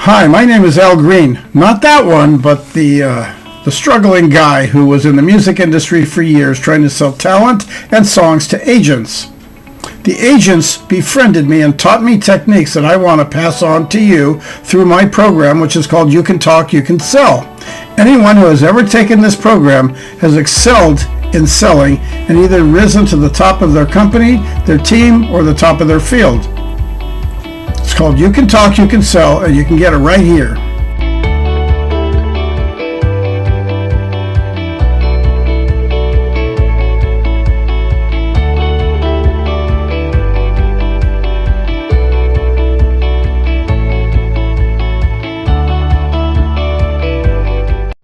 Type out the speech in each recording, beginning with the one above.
Hi, my name is Al Green. Not that one, but the struggling guy who was in the music industry for years trying to sell talent and songs to agents. The agents befriended me and taught me techniques that I want to pass on to you through my program, which is called You Can Talk, You Can Sell. Anyone who has ever taken this program has excelled in selling and either risen to the top of their company, their team, or the top of their field. It's called You Can Talk, You Can Sell, and you can get it right here.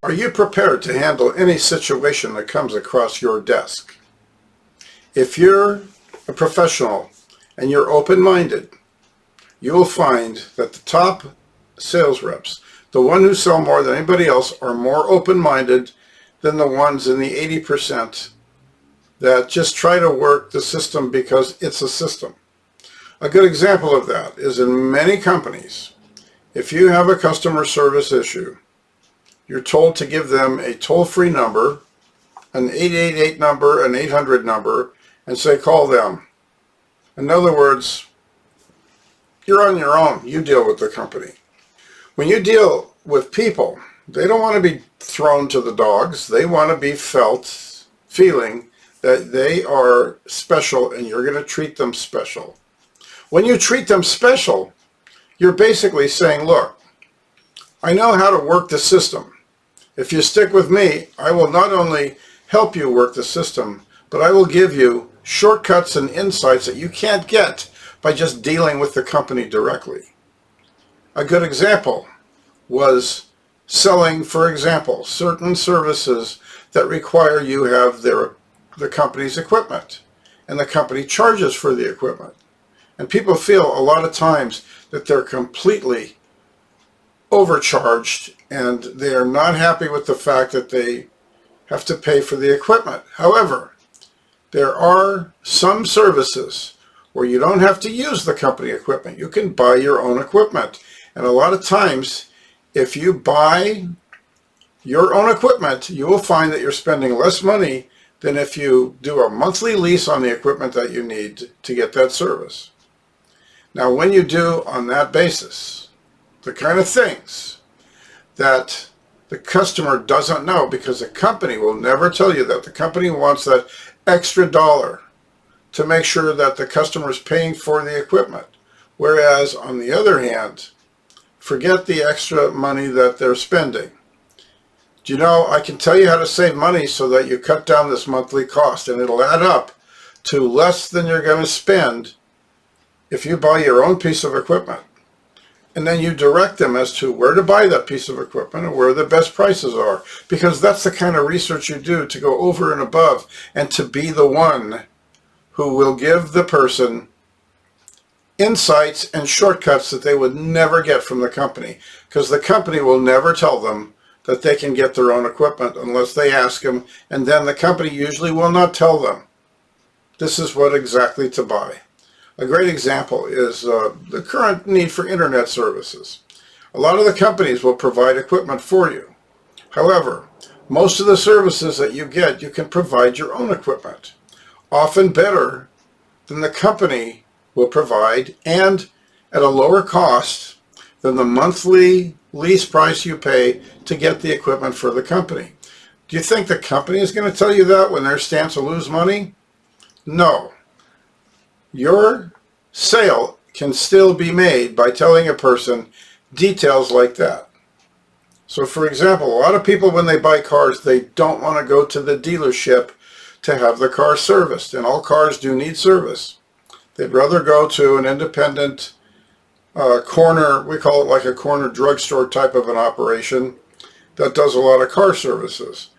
Are you prepared to handle any situation that comes across your desk? If you're a professional and you're open-minded, you will find that the top sales reps, the one who sell more than anybody else, are more open-minded than the ones in the 80% that just try to work the system because it's a system. A good example of that is in many companies, if you have a customer service issue, you're told to give them a toll-free number, an 888 number, an 800 number, and say, call them. In other words, you're on your own. You deal with the company. When you deal with people, they don't want to be thrown to the dogs. They want to be feeling that they are special and you're going to treat them special. When you treat them special, you're basically saying, look, I know how to work the system. If you stick with me, I will not only help you work the system, but I will give you shortcuts and insights that you can't get by just dealing with the company directly. A good example was selling, for example, certain services that require you have the company's equipment, and the company charges for the equipment. And people feel a lot of times that they're completely overcharged and they are not happy with the fact that they have to pay for the equipment. However, there are some services where you don't have to use the company equipment. You can buy your own equipment. And a lot of times, if you buy your own equipment, you will find that you're spending less money than if you do a monthly lease on the equipment that you need to get that service. Now, when you do on that basis, the kind of things that the customer doesn't know, because the company will never tell you that. The company wants that extra dollar to make sure that the customer is paying for the equipment. Whereas, on the other hand, forget the extra money that they're spending. Do you know, I can tell you how to save money so that you cut down this monthly cost, and it'll add up to less than you're going to spend if you buy your own piece of equipment. And then you direct them as to where to buy that piece of equipment and where the best prices are. Because that's the kind of research you do to go over and above and to be the one who will give the person insights and shortcuts that they would never get from the company. Because the company will never tell them that they can get their own equipment unless they ask them. And then the company usually will not tell them this is what exactly to buy. A great example is the current need for internet services. A lot of the companies will provide equipment for you. However, most of the services that you get, you can provide your own equipment. Often better than the company will provide, and at a lower cost than the monthly lease price you pay to get the equipment for the company. Do you think the company is going to tell you that when their stance to lose money? No. Your sale can still be made by telling a person details like that. So for example, a lot of people when they buy cars, they don't want to go to the dealership to have the car serviced, and all cars do need service. They'd rather go to an independent corner, we call it like a corner drugstore type of an operation that does a lot of car services.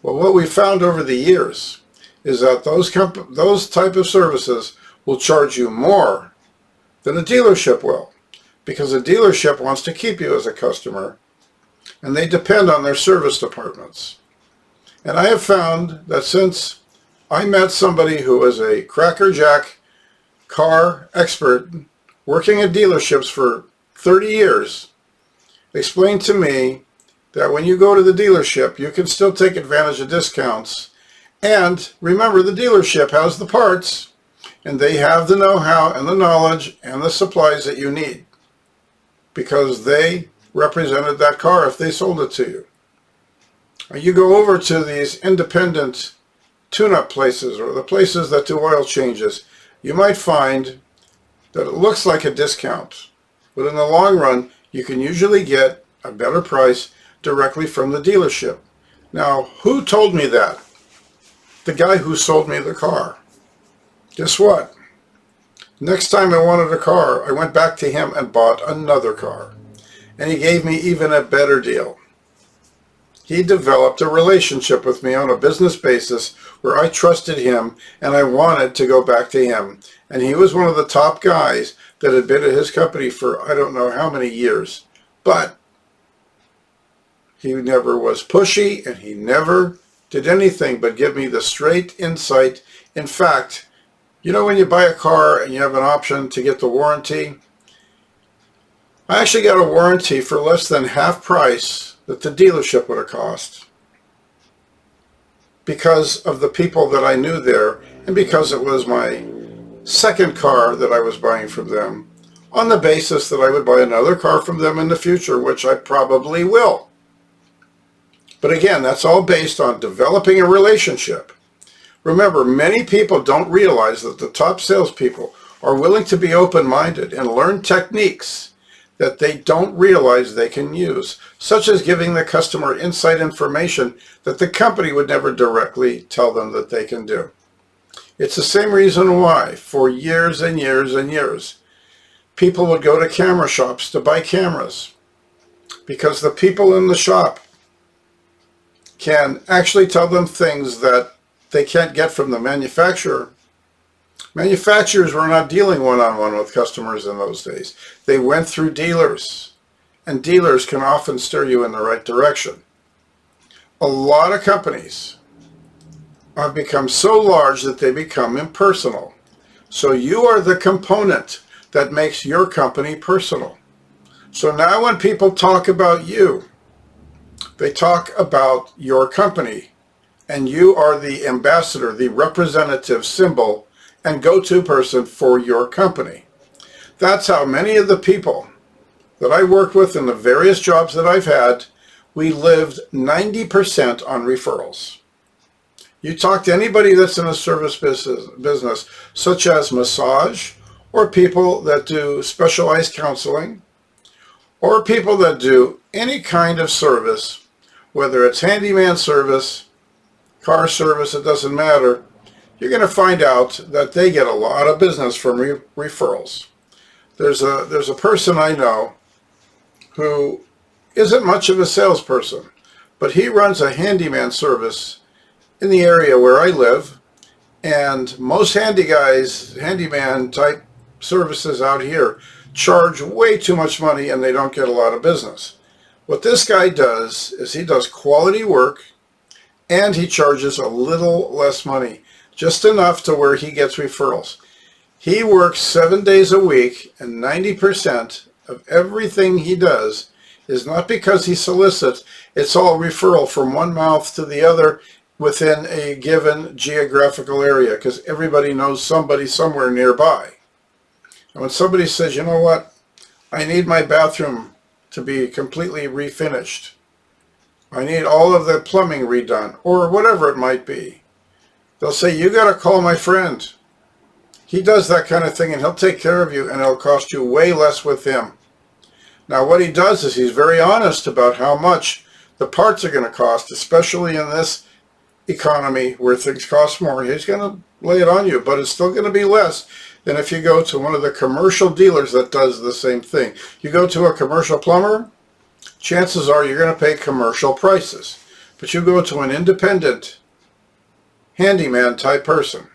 Well, what we found over the years is that those type of services will charge you more than a dealership will, because a dealership wants to keep you as a customer and they depend on their service departments. And I have found that since I met somebody who was a crackerjack car expert working at dealerships for 30 years, explained to me that when you go to the dealership, you can still take advantage of discounts. And remember, the dealership has the parts, and they have the know-how and the knowledge and the supplies that you need, because they represented that car if they sold it to you. You go over to these independent tune-up places, or the places that do oil changes, you might find that it looks like a discount, but in the long run you can usually get a better price directly from the dealership. Now, who told me that? The guy who sold me the car. Guess what? Next time I wanted a car, I went back to him and bought another car, and he gave me even a better deal. He developed a relationship with me on a business basis where I trusted him and I wanted to go back to him. And he was one of the top guys that had been at his company for I don't know how many years. But he never was pushy, and he never did anything but give me the straight insight. In fact, you know when you buy a car and you have an option to get the warranty? I actually got a warranty for less than half price that the dealership would have cost, because of the people that I knew there, and because it was my second car that I was buying from them, on the basis that I would buy another car from them in the future, which I probably will. But again, that's all based on developing a relationship. Remember, many people don't realize that the top salespeople are willing to be open-minded and learn techniques that they don't realize they can use, such as giving the customer inside information that the company would never directly tell them that they can do. It's the same reason why, for years and years and years, people would go to camera shops to buy cameras, because the people in the shop can actually tell them things that they can't get from the manufacturer. Manufacturers were not dealing one-on-one with customers in those days. They went through dealers, and dealers can often steer you in the right direction. A lot of companies have become so large that they become impersonal. So you are the component that makes your company personal. So now when people talk about you, they talk about your company, and you are the ambassador, the representative symbol and go-to person for your company. That's how many of the people that I worked with in the various jobs that I've had, we lived 90% on referrals. You talk to anybody that's in a service business, such as massage, or people that do specialized counseling, or people that do any kind of service, whether it's handyman service, car service, it doesn't matter, you're going to find out that they get a lot of business from referrals. There's a person I know who isn't much of a salesperson, but he runs a handyman service in the area where I live, and most handyman type services out here charge way too much money, and they don't get a lot of business. What this guy does is he does quality work, and he charges a little less money, just enough to where he gets referrals. He works 7 days a week, and 90% of everything he does is not because he solicits, it's all referral from one mouth to the other within a given geographical area, because everybody knows somebody somewhere nearby. And when somebody says, you know what, I need my bathroom to be completely refinished, I need all of the plumbing redone, or whatever it might be, they'll say, you got to call my friend. He does that kind of thing, and he'll take care of you, and it'll cost you way less with him. Now, what he does is he's very honest about how much the parts are going to cost, especially in this economy where things cost more. He's going to lay it on you, but it's still going to be less than if you go to one of the commercial dealers that does the same thing. You go to a commercial plumber, chances are you're going to pay commercial prices. But you go to an independent handyman type person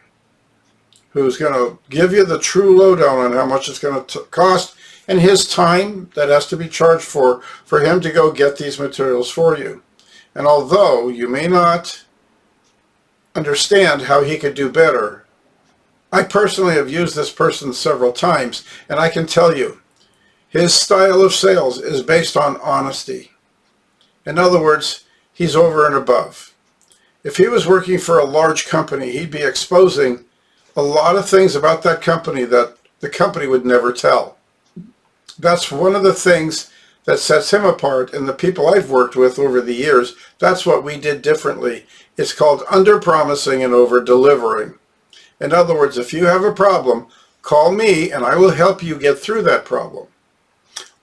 who's going to give you the true lowdown on how much it's going to cost, and his time that has to be charged for him to go get these materials for you. And although you may not understand how he could do better, I personally have used this person several times, and I can tell you, His style of sales is based on honesty. In other words, he's over and above. If he was working for a large company, he'd be exposing a lot of things about that company that the company would never tell. That's one of the things that sets him apart, and the people I've worked with over the years, that's what we did differently. It's called under-promising and over-delivering. In other words, if you have a problem, call me and I will help you get through that problem.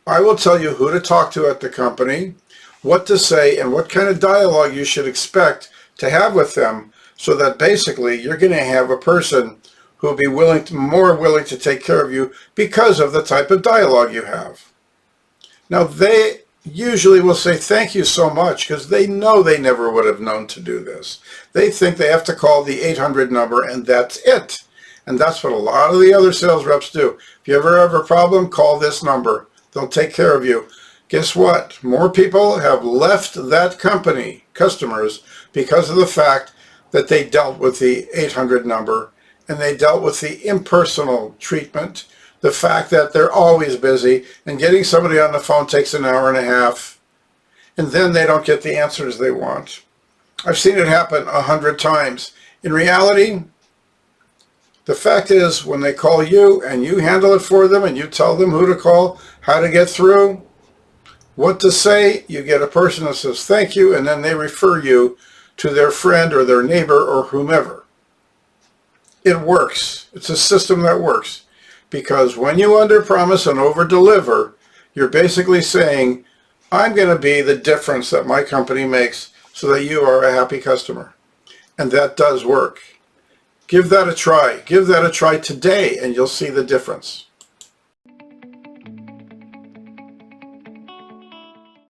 I will tell you who to talk to at the company, what to say, and what kind of dialogue you should expect to have with them, so that basically you're going to have a person who will be more willing to take care of you because of the type of dialogue you have. Now, they usually will say thank you so much because they know they never would have known to do this. They think they have to call the 800 number and that's it. And that's what a lot of the other sales reps do. If you ever have a problem, call this number. They'll take care of you. Guess what? More people have left that company, customers, because of the fact that they dealt with the 800 number and they dealt with the impersonal treatment, the fact that they're always busy and getting somebody on the phone takes an hour and a half and then they don't get the answers they want. I've seen it happen 100 times. In reality, the fact is when they call you and you handle it for them and you tell them who to call, how to get through, what to say, you get a person that says thank you, and then they refer you to their friend or their neighbor or whomever. It works. It's a system that works. Because when you underpromise and overdeliver, you're basically saying, I'm going to be the difference that my company makes so that you are a happy customer. And that does work. Give that a try. Give that a try today and you'll see the difference.